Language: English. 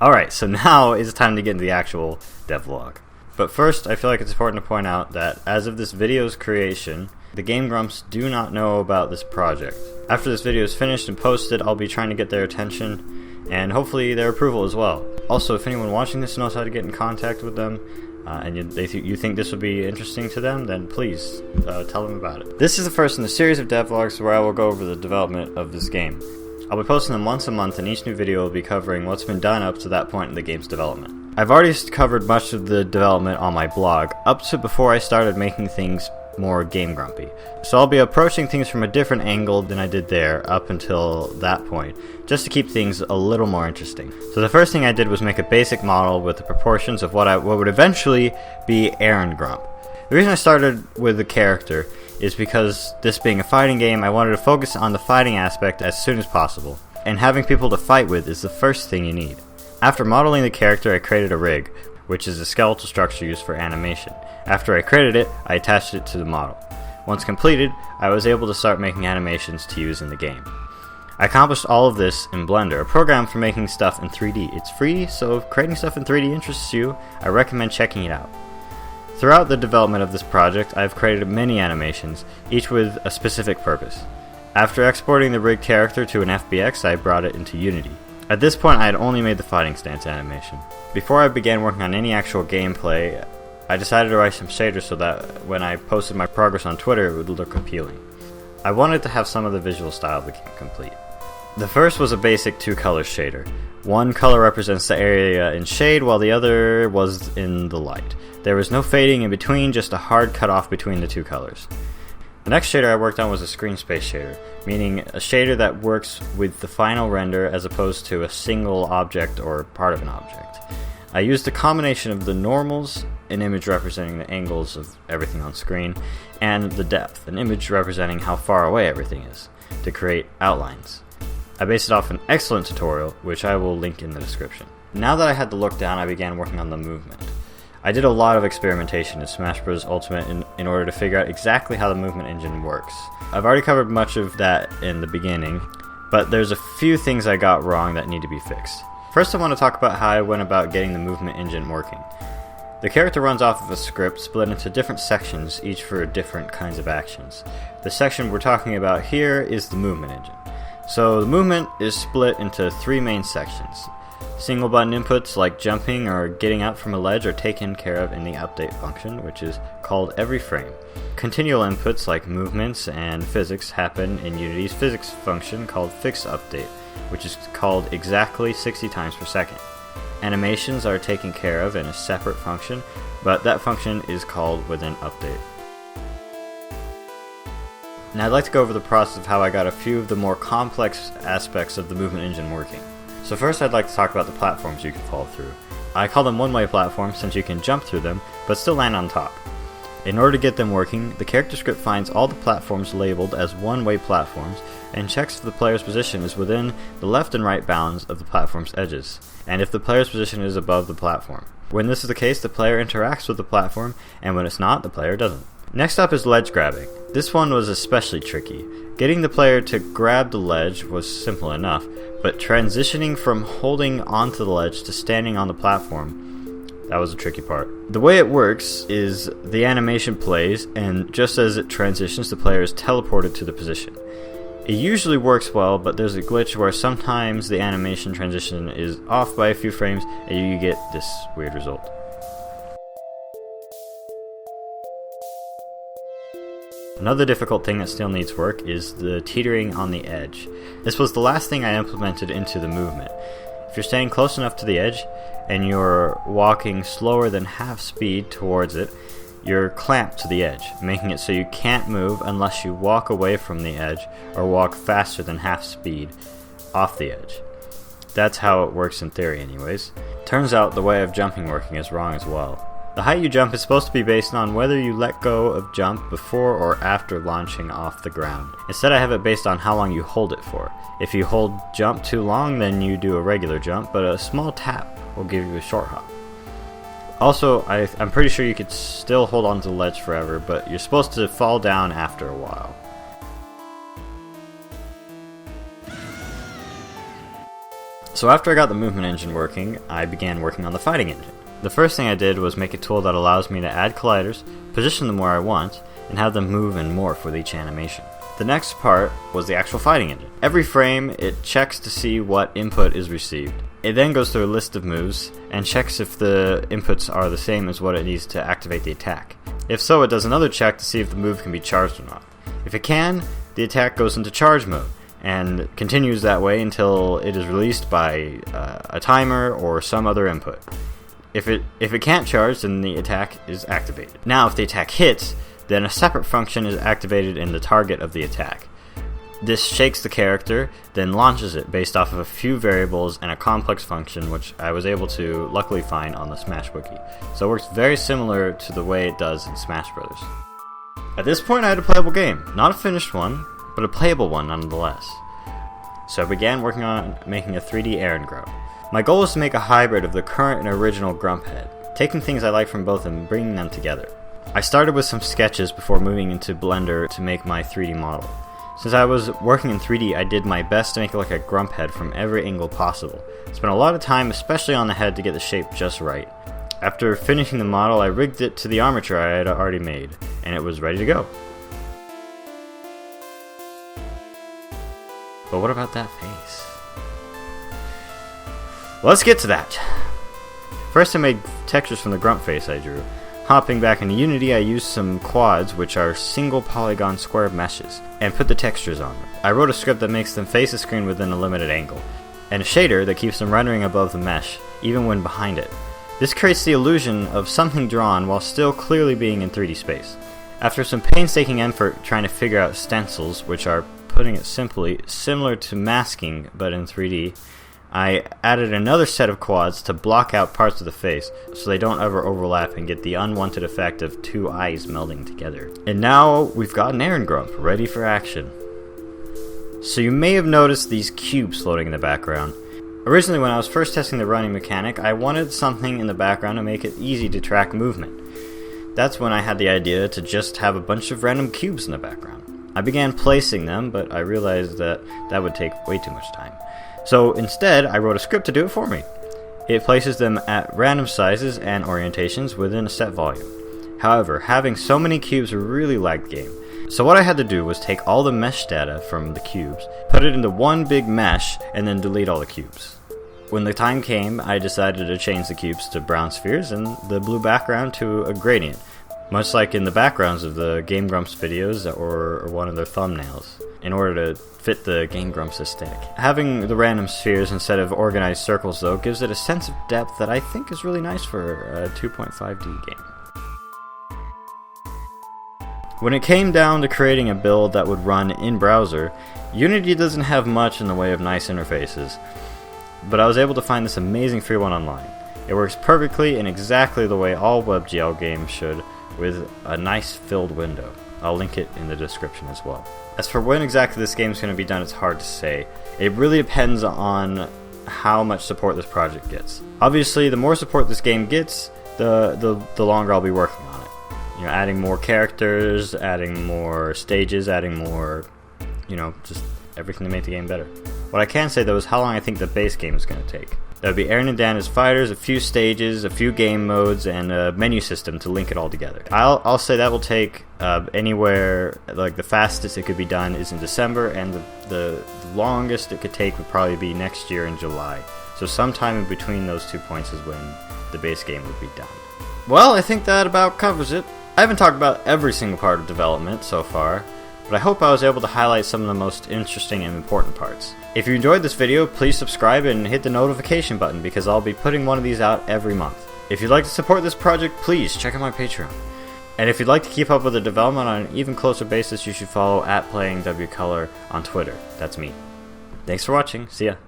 Alright, so now it's time to get into the actual devlog. But first, I feel like it's important to point out that as of this video's creation, the Game Grumps do not know about this project. After this video is finished and posted, I'll be trying to get their attention, and hopefully their approval as well. Also, if anyone watching this knows how to get in contact with them, and you think this would be interesting to them, then please tell them about it. This is the first in a series of devlogs where I will go over the development of this game. I'll be posting them once a month, and each new video will be covering what's been done up to that point in the game's development. I've already covered much of the development on my blog, up to before I started making things more Game Grumpy. So I'll be approaching things from a different angle than I did there up until that point, just to keep things a little more interesting. So the first thing I did was make a basic model with the proportions of what would eventually be Errand Grump. The reason I started with the character is because, this being a fighting game, I wanted to focus on the fighting aspect as soon as possible, and having people to fight with is the first thing you need. After modeling the character, I created a rig, which is a skeletal structure used for animation. After I created it, I attached it to the model. Once completed, I was able to start making animations to use in the game. I accomplished all of this in Blender, a program for making stuff in 3D. It's free, so if creating stuff in 3D interests you, I recommend checking it out. Throughout the development of this project, I've created many animations, each with a specific purpose. After exporting the rig character to an FBX, I brought it into Unity. At this point, I had only made the fighting stance animation. Before I began working on any actual gameplay, I decided to write some shaders so that when I posted my progress on Twitter, it would look appealing. I wanted to have some of the visual style of the game complete. The first was a basic two-color shader. One color represents the area in shade, while the other was in the light. There was no fading in between, just a hard cutoff between the two colors. The next shader I worked on was a screen space shader, meaning a shader that works with the final render as opposed to a single object or part of an object. I used a combination of the normals, an image representing the angles of everything on screen, and the depth, an image representing how far away everything is, to create outlines. I based it off an excellent tutorial, which I will link in the description. Now that I had the look down, I began working on the movement. I did a lot of experimentation in Smash Bros. Ultimate in order to figure out exactly how the movement engine works. I've already covered much of that in the beginning, but there's a few things I got wrong that need to be fixed. First, I want to talk about how I went about getting the movement engine working. The character runs off of a script split into different sections, each for different kinds of actions. The section we're talking about here is the movement engine. So the movement is split into three main sections. Single button inputs like jumping or getting up from a ledge are taken care of in the update function, which is called every frame. Continual inputs like movements and physics happen in Unity's physics function called fix update, which is called exactly 60 times per second. Animations are taken care of in a separate function, but that function is called within update. Now I'd like to go over the process of how I got a few of the more complex aspects of the movement engine working. So first I'd like to talk about the platforms you can fall through. I call them one-way platforms since you can jump through them, but still land on top. In order to get them working, the character script finds all the platforms labeled as one-way platforms and checks if the player's position is within the left and right bounds of the platform's edges, and if the player's position is above the platform. When this is the case, the player interacts with the platform, and when it's not, the player doesn't. Next up is ledge grabbing. This one was especially tricky. Getting the player to grab the ledge was simple enough, but transitioning from holding onto the ledge to standing on the platform, that was the tricky part. The way it works is the animation plays, and just as it transitions, the player is teleported to the position. It usually works well, but there's a glitch where sometimes the animation transition is off by a few frames, and you get this weird result. Another difficult thing that still needs work is the teetering on the edge. This was the last thing I implemented into the movement. If you're staying close enough to the edge, and you're walking slower than half speed towards it, you're clamped to the edge, making it so you can't move unless you walk away from the edge or walk faster than half speed off the edge. That's how it works in theory anyways. Turns out the way of jumping working is wrong as well. The height you jump is supposed to be based on whether you let go of jump before or after launching off the ground. Instead, I have it based on how long you hold it for. If you hold jump too long, then you do a regular jump, but a small tap will give you a short hop. Also, I'm pretty sure you could still hold on to the ledge forever, but you're supposed to fall down after a while. So after I got the movement engine working, I began working on the fighting engine. The first thing I did was make a tool that allows me to add colliders, position them where I want, and have them move and morph with each animation. The next part was the actual fighting engine. Every frame, it checks to see what input is received. It then goes through a list of moves and checks if the inputs are the same as what it needs to activate the attack. If so, it does another check to see if the move can be charged or not. If it can, the attack goes into charge mode and continues that way until it is released by a timer or some other input. If it can't charge, then the attack is activated. Now, if the attack hits, then a separate function is activated in the target of the attack. This shakes the character, then launches it based off of a few variables and a complex function, which I was able to luckily find on the Smash Wiki. So it works very similar to the way it does in Smash Bros. At this point I had a playable game. Not a finished one, but a playable one nonetheless. So I began working on making a 3D Errand Girl. My goal was to make a hybrid of the current and original Grump head, taking things I liked from both and bringing them together. I started with some sketches before moving into Blender to make my 3D model. Since I was working in 3D, I did my best to make it look like a Grump head from every angle possible. Spent a lot of time, especially on the head, to get the shape just right. After finishing the model, I rigged it to the armature I had already made, and it was ready to go. But what about that face? Let's get to that! First I made textures from the Grump face I drew. Hopping back into Unity, I used some quads, which are single polygon square meshes, and put the textures on them. I wrote a script that makes them face the screen within a limited angle, and a shader that keeps them rendering above the mesh, even when behind it. This creates the illusion of something drawn while still clearly being in 3D space. After some painstaking effort trying to figure out stencils, which are, putting it simply, similar to masking but in 3D, I added another set of quads to block out parts of the face so they don't ever overlap and get the unwanted effect of two eyes melding together. And now we've got an Errand Grump ready for action. So you may have noticed these cubes floating in the background. Originally, when I was first testing the running mechanic, I wanted something in the background to make it easy to track movement. That's when I had the idea to just have a bunch of random cubes in the background. I began placing them, but I realized that would take way too much time. So instead, I wrote a script to do it for me. It places them at random sizes and orientations within a set volume. However, having so many cubes really lagged the game. So what I had to do was take all the mesh data from the cubes, put it into one big mesh, and then delete all the cubes. When the time came, I decided to change the cubes to brown spheres and the blue background to a gradient, much like in the backgrounds of the Game Grumps videos or one of their thumbnails, in order to fit the Game Grumps aesthetic. Having the random spheres instead of organized circles, though, gives it a sense of depth that I think is really nice for a 2.5D game. When it came down to creating a build that would run in browser, Unity doesn't have much in the way of nice interfaces, but I was able to find this amazing free one online. It works perfectly in exactly the way all WebGL games should, with a nice filled window. I'll link it in the description as well. As for when exactly this game is going to be done, it's hard to say. It really depends on how much support this project gets. Obviously, the more support this game gets, the longer I'll be working on it. You know, adding more characters, adding more stages, adding more, just everything to make the game better. What I can say though is how long I think the base game is going to take. That would be Aaron and Dan as fighters, a few stages, a few game modes, and a menu system to link it all together. I'll say that will take anywhere, like the fastest it could be done is in December, and the longest it could take would probably be next year in July. So sometime in between those 2 points is when the base game would be done. Well, I think that about covers it. I haven't talked about every single part of development so far, but I hope I was able to highlight some of the most interesting and important parts. If you enjoyed this video, please subscribe and hit the notification button because I'll be putting one of these out every month. If you'd like to support this project, please check out my Patreon. And if you'd like to keep up with the development on an even closer basis, you should follow @PlayingWColor on Twitter. That's me. Thanks for watching. See ya.